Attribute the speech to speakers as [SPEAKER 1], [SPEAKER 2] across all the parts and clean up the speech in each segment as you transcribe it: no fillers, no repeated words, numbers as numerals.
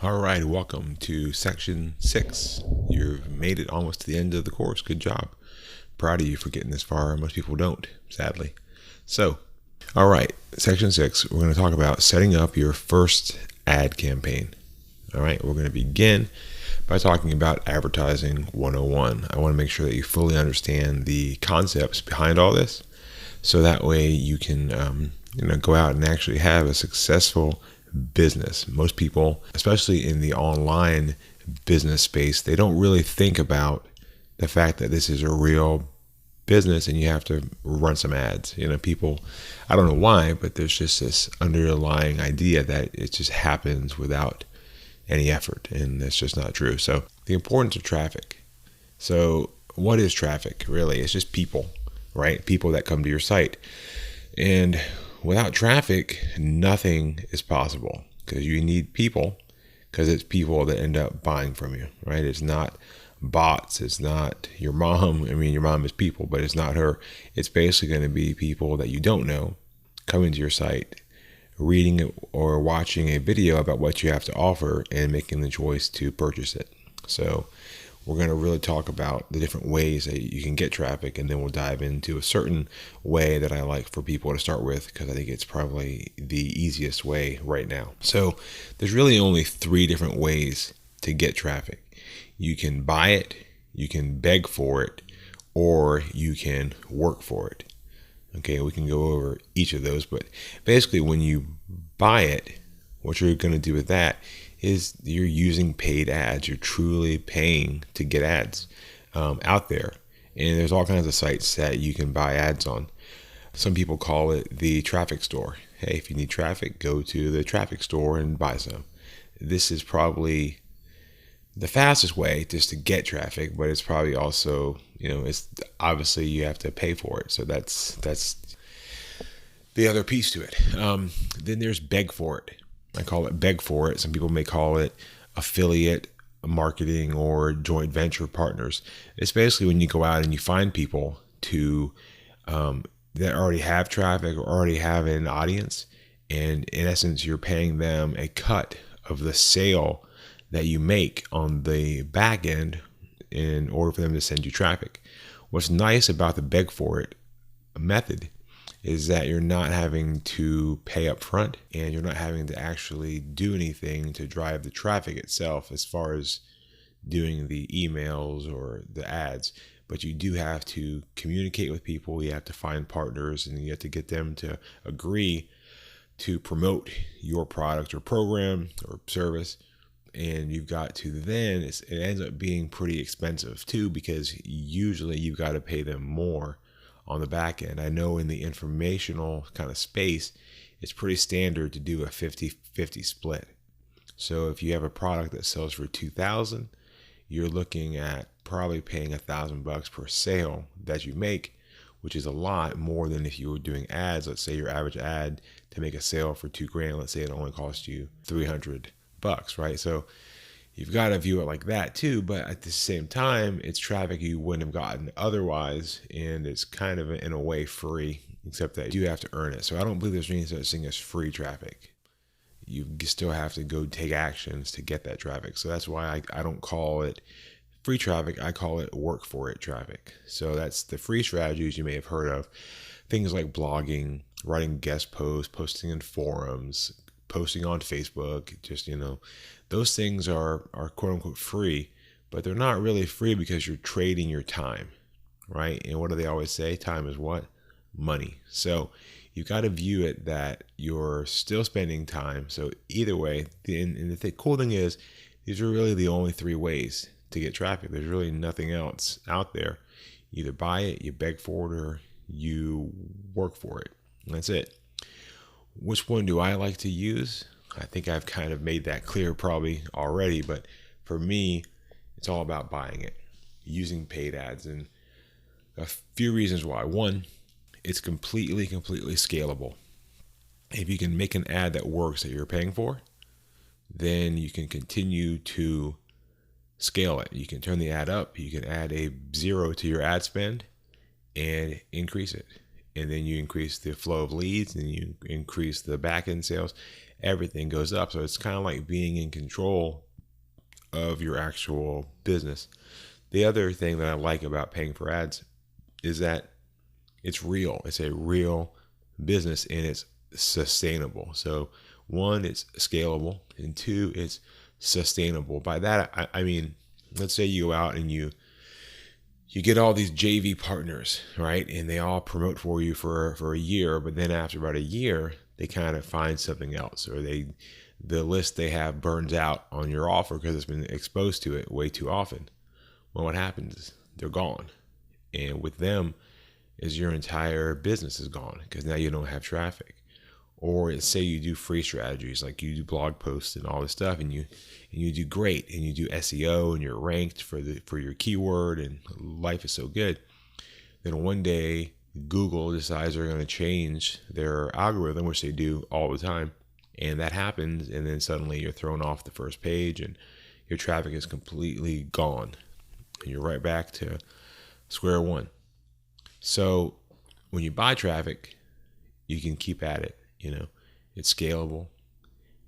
[SPEAKER 1] All right, welcome to section 6. You've made it almost to the end of the course. Good job. Proud of you for getting this far. Most people don't, sadly. So, all right, section 6, we're going to talk about setting up your first ad campaign. All right, we're going to begin by talking about advertising 101. I want to make sure that you fully understand the concepts behind all this, so that way you can go out and actually have a successful business. Most people, especially in the online business space, they don't really think about the fact that this is a real business and you have to run some ads. People, I don't know why, but there's just this underlying idea that it just happens without any effort, and that's just not true. So the importance of traffic. So what is traffic really? It's just people, right? People that come to your site. And without traffic, nothing is possible, because you need people, because it's people that end up buying from you, right? It's not bots. It's not your mom. I mean, your mom is people, but it's not her. It's basically going to be people that you don't know coming to your site, reading or watching a video about what you have to offer and making the choice to purchase it. So we're going to really talk about the different ways that you can get traffic, and then we'll dive into a certain way that I like for people to start with, because I think it's probably the easiest way right now. So there's really only 3 different ways to get traffic. You can buy it, you can beg for it, or you can work for it. Okay, we can go over each of those, but basically when you buy it, what you're going to do with that is you're using paid ads. You're truly paying to get ads out there. And there's all kinds of sites that you can buy ads on. Some people call it the traffic store. Hey, if you need traffic, go to the traffic store and buy some. This is probably the fastest way just to get traffic, but it's probably also, it's obviously you have to pay for it. So that's the other piece to it. Then there's beg for it. I call it beg for it. Some people may call it affiliate marketing or joint venture partners. It's basically when you go out and you find people that already have traffic or already have an audience, and in essence, you're paying them a cut of the sale that you make on the back end in order for them to send you traffic. What's nice about the beg for it method is that you're not having to pay up front, and you're not having to actually do anything to drive the traffic itself as far as doing the emails or the ads. But you do have to communicate with people. You have to find partners, and you have to get them to agree to promote your product or program or service. And you've got to then, it ends up being pretty expensive too, because usually you've got to pay them more on the back end. I know in the informational kind of space, it's pretty standard to do a 50-50 split. So if you have a product that sells for $2,000, you're looking at probably paying $1,000 per sale that you make, which is a lot more than if you were doing ads. Let's say your average ad to make a sale for $2,000, let's say it only cost you $300, right? So you've got to view it like that too, but at the same time, it's traffic you wouldn't have gotten otherwise, and it's kind of in a way free, except that you have to earn it. So I don't believe there's any such thing as free traffic. You still have to go take actions to get that traffic. So that's why I don't call it free traffic. I call it work for it traffic. So that's the free strategies you may have heard of. Things like blogging, writing guest posts, posting in forums, posting on Facebook, just, those things are quote unquote free, but they're not really free because you're trading your time, right? And what do they always say? Time is what? Money. So you've got to view it that you're still spending time. So either way, and the cool thing is, these are really the only 3 ways to get traffic. There's really nothing else out there. You either buy it, you beg for it, or you work for it. And that's it. Which one do I like to use? I think I've kind of made that clear probably already, but for me, it's all about buying it, using paid ads, and a few reasons why. One, it's completely scalable. If you can make an ad that works that you're paying for, then you can continue to scale it. You can turn the ad up, you can add a 0 to your ad spend and increase it. And then you increase the flow of leads, and you increase the back end sales, everything goes up. So it's kind of like being in control of your actual business. The other thing that I like about paying for ads is that it's real. It's a real business and it's sustainable. So one, it's scalable, and two, it's sustainable. By that, I mean, let's say you go out and you get all these JV partners, right? And they all promote for you for a year, but then after about a year, they kind of find something else, or the list they have burns out on your offer because it's been exposed to it way too often. Well, what happens is they're gone. And with them is your entire business is gone because now you don't have traffic. Or say you do free strategies, like you do blog posts and all this stuff, and you do great, and you do SEO, and you're ranked for your keyword, and life is so good. Then one day Google decides they're going to change their algorithm, which they do all the time, and that happens, and then suddenly you're thrown off the first page, and your traffic is completely gone, and you're right back to square one. So when you buy traffic, you can keep at it. It's scalable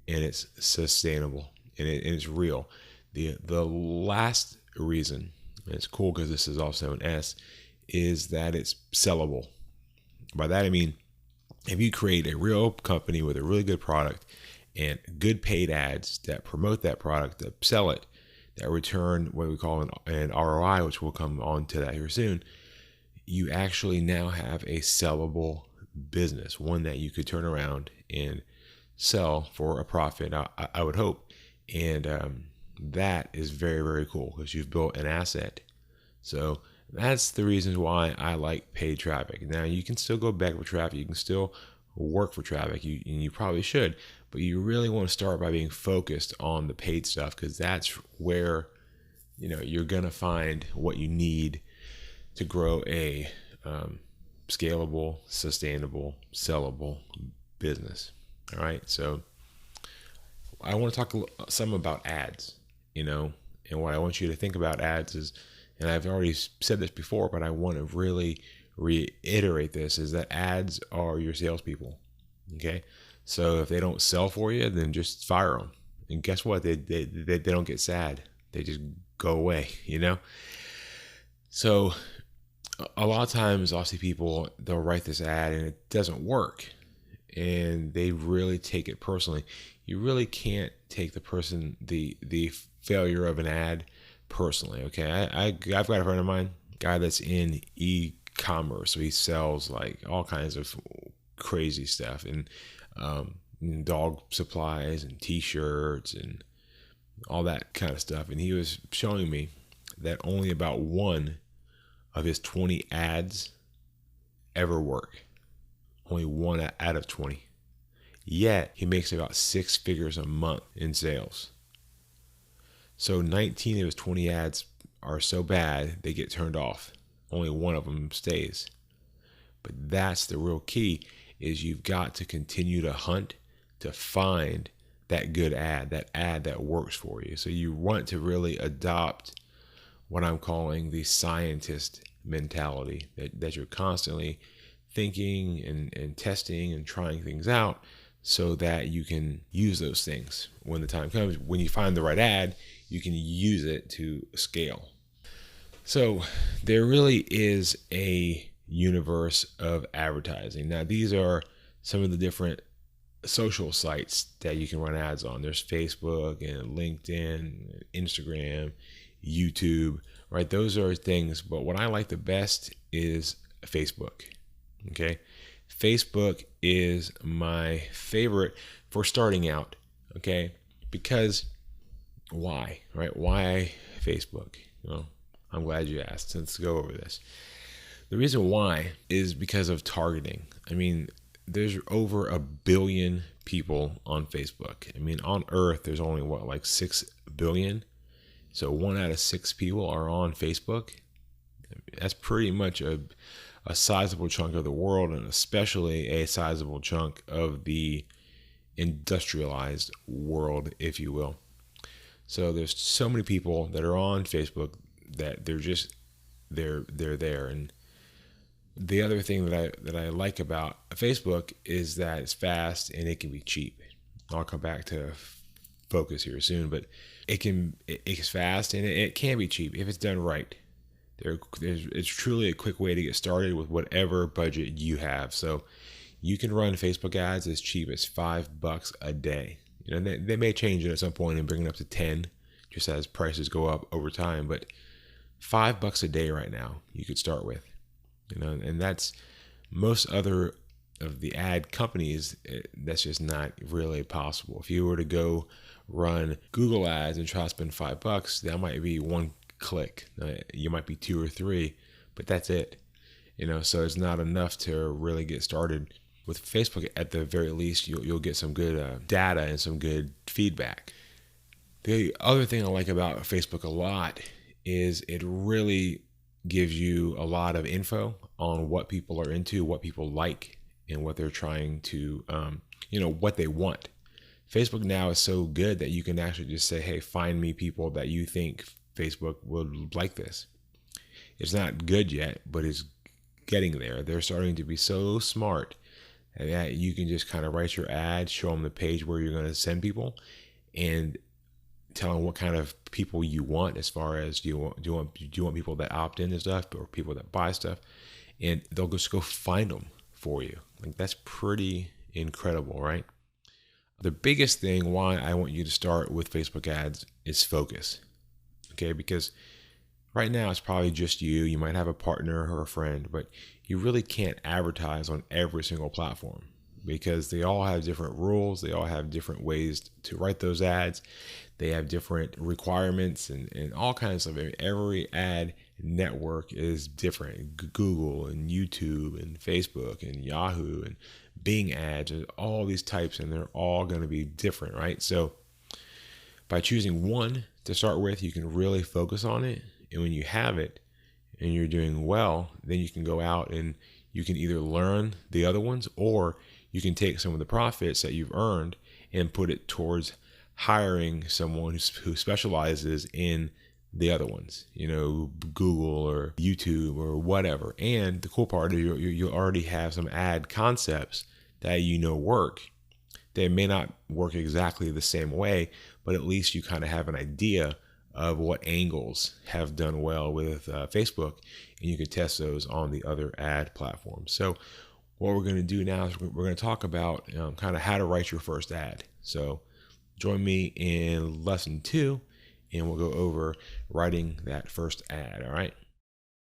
[SPEAKER 1] and it's sustainable and it's real. The last reason, and it's cool because this is also an S, is that it's sellable. By that I mean, if you create a real company with a really good product and good paid ads that promote that product, that sell it, that return what we call an ROI, which we'll come on to that here soon, you actually now have a sellable business, one that you could turn around and sell for a profit, I would hope. And that is very, very cool because you've built an asset. So that's the reasons why I like paid traffic. Now, you can still go back for traffic. You can still work for traffic. You probably should, but you really want to start by being focused on the paid stuff because that's where you're going to find what you need to grow a scalable, sustainable, sellable business. All right. So I want to talk some about ads, and what I want you to think about ads is, and I've already said this before, but I want to really reiterate this, is that ads are your salespeople. Okay. So if they don't sell for you, then just fire them. And guess what? They don't get sad. They just go away, So a lot of times I'll see people, they'll write this ad and it doesn't work and they really take it personally. You really can't take the failure of an ad personally. Okay. I've got a friend of mine, guy that's in e-commerce. So he sells like all kinds of crazy stuff and dog supplies and t-shirts and all that kind of stuff. And he was showing me that only about one of his 20 ads ever work. Only one out of 20. Yet he makes about 6 figures a month in sales. So 19 of his 20 ads are so bad they get turned off. Only one of them stays. But that's the real key, is you've got to continue to hunt to find that good ad that works for you. So you want to really adopt what I'm calling the scientist mentality, that you're constantly thinking and testing and trying things out so that you can use those things when the time comes. When you find the right ad, you can use it to scale. So there really is a universe of advertising. Now, these are some of the different social sites that you can run ads on. There's Facebook and LinkedIn, Instagram, YouTube, right? Those are things, but what I like the best is Facebook. Okay. Facebook is my favorite for starting out. Okay. Because why, right? Why Facebook? I'm glad you asked. Let's go over this. The reason why is because of targeting. I mean, there's over 1 billion people on Facebook. I mean, on Earth, there's only like 6 billion. So 1 out of 6 people are on Facebook. That's pretty much a sizable chunk of the world, and especially a sizable chunk of the industrialized world, if you will. So there's so many people that are on Facebook that they're there. And the other thing that I like about Facebook is that it's fast and it can be cheap. I'll come back to focus here soon, but it's fast and it can be cheap if it's done right. It's truly a quick way to get started with whatever budget you have. So you can run Facebook ads as cheap as $5 a day. They may change it at some point and bring it up to 10, just as prices go up over time. But $5 a day right now you could start with. And that's most other of the ad companies. That's just not really possible. If you were to go run Google ads and try to spend $5, that might be one click. You might be 2 or 3, but that's it. So it's not enough to really get started. With Facebook, at the very least, you'll get some good data and some good feedback. The other thing I like about Facebook a lot is it really gives you a lot of info on what people are into, what people like, and what they're trying to, what they want. Facebook now is so good that you can actually just say, hey, find me people that you think Facebook would like this. It's not good yet, but it's getting there. They're starting to be so smart that you can just kind of write your ad, show them the page where you're going to send people, and tell them what kind of people you want, as far as do you want people that opt in and stuff, or people that buy stuff, and they'll just go find them for you. Like, that's pretty incredible, right? The biggest thing why I want you to start with Facebook ads is focus. Okay, because right now it's probably just you. You might have a partner or a friend, but you really can't advertise on every single platform because they all have different rules. They all have different ways to write those ads. They have different requirements and all kinds of stuff. Every ad network is different. Google and YouTube and Facebook and Yahoo and Bing ads, and all these types, and they're all going to be different, right? So by choosing one to start with, you can really focus on it. And when you have it and you're doing well, then you can go out and you can either learn the other ones, or you can take some of the profits that you've earned and put it towards hiring someone who specializes in the other ones, Google or YouTube or whatever. And the cool part is you already have some ad concepts that work. They may not work exactly the same way, but at least you kind of have an idea of what angles have done well with Facebook, and you can test those on the other ad platforms. So what we're going to do now is we're going to talk about kind of how to write your first ad. So join me in lesson 2, and we'll go over writing that first ad. All right.